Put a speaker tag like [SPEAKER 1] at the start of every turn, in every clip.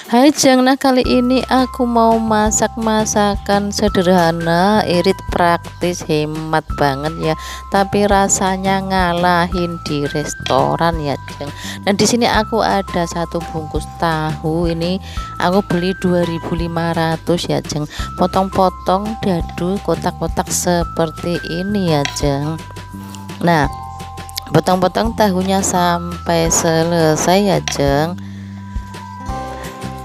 [SPEAKER 1] Hai Jeng, nah kali ini aku mau masak masakan sederhana, irit, praktis, hemat banget ya. Tapi rasanya ngalahin di restoran ya Jeng. Dan di sini aku ada satu bungkus tahu. Ini aku beli 2.500 ya Jeng. Potong-potong dadu kotak-kotak seperti ini ya Jeng. Nah, potong-potong tahunya sampai selesai ya Jeng.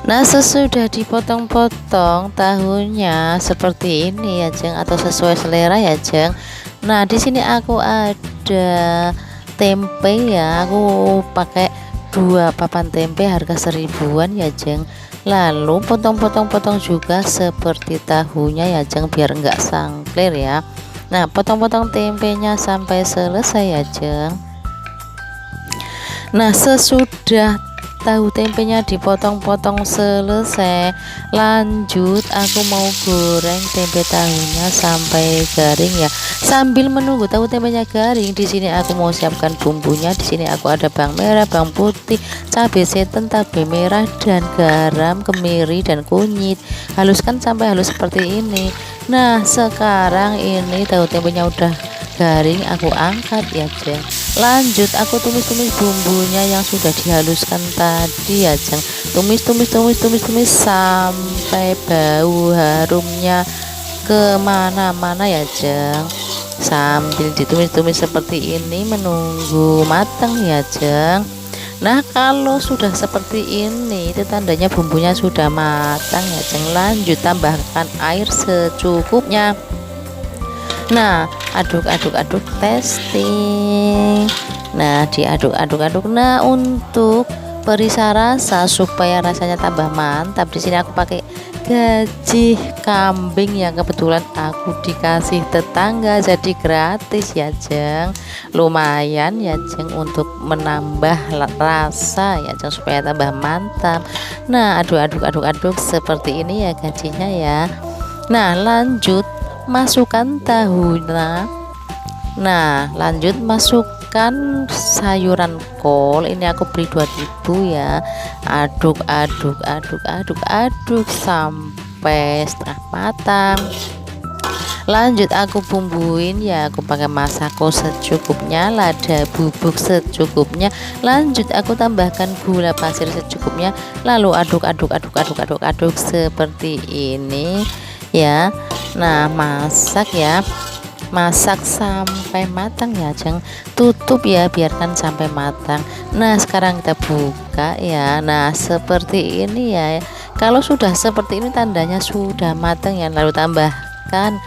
[SPEAKER 1] Nah, sesudah dipotong-potong tahunya seperti ini ya Jeng, atau sesuai selera ya Jeng. Nah, di sini aku ada tempe ya. Aku pakai 2 papan tempe harga 1000-an ya Jeng. Lalu potong-potong juga seperti tahunya ya Jeng, biar enggak sangklir ya. Nah, potong-potong tempenya sampai selesai ya Jeng. Nah, sesudah tahu tempenya dipotong-potong selesai, lanjut aku mau goreng tempe tahunya sampai garing ya. Sambil menunggu tahu tempenya garing, di sini aku mau siapkan bumbunya. Di sini aku ada bawang merah, bawang putih, cabai seten, cabai merah, dan garam, kemiri, dan kunyit. Haluskan sampai halus seperti ini. Nah, sekarang ini tahu tempenya udah garing, aku angkat ya Jeng. Lanjut aku tumis-tumis bumbunya yang sudah dihaluskan tadi ya Jeng. Tumis sampai bau harumnya kemana-mana ya Jeng. Sambil ditumis-tumis seperti ini menunggu matang ya Jeng. Nah, kalau sudah seperti ini itu tandanya bumbunya sudah matang ya Jeng. Lanjut tambahkan air secukupnya. Nah, aduk testing. Nah, diaduk. Nah, untuk perisa rasa supaya rasanya tambah mantap, di sini aku pakai gaji kambing yang kebetulan aku dikasih tetangga, jadi gratis ya Jeng. Lumayan ya Jeng untuk menambah rasa ya Jeng, supaya tambah mantap. Nah, aduk seperti ini ya gajinya ya. Nah, lanjut masukkan tahunya. Nah, lanjut masukkan sayuran kol. Ini aku beli 2000 ya. Aduk sampai setengah matang. Lanjut aku bumbuin ya, aku pakai masako secukupnya, lada bubuk secukupnya. Lanjut aku tambahkan gula pasir secukupnya. Lalu aduk seperti ini ya. Nah, masak sampai matang ya Jeng. Tutup ya, biarkan sampai matang. Nah, sekarang kita buka ya. Nah, seperti ini ya. Kalau sudah seperti ini tandanya sudah matang ya. Lalu tambahkan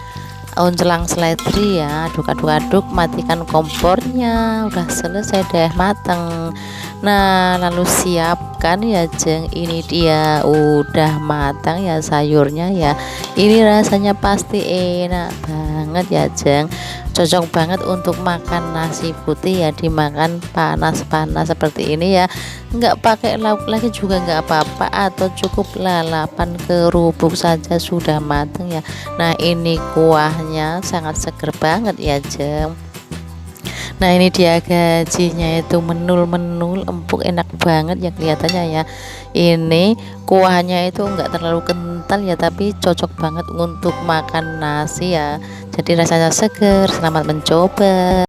[SPEAKER 1] oncelang seledri ya. Aduk, matikan kompornya. Udah selesai deh matang. Nah, lalu siapkan ya Jeng. Ini dia udah matang ya sayurnya ya. Ini rasanya pasti enak banget ya Jeng. Cocok banget untuk makan nasi putih ya, dimakan panas-panas seperti ini ya. Nggak pakai lauk lagi juga nggak apa-apa, atau cukup lalapan kerupuk saja sudah matang ya. Nah, ini kuahnya sangat seger banget ya Jeng. Nah, ini dia gajinya, itu menul empuk, enak banget ya kelihatannya ya. Ini kuahnya itu enggak terlalu kental ya, tapi cocok banget untuk makan nasi ya. Jadi rasanya seger. Selamat mencoba.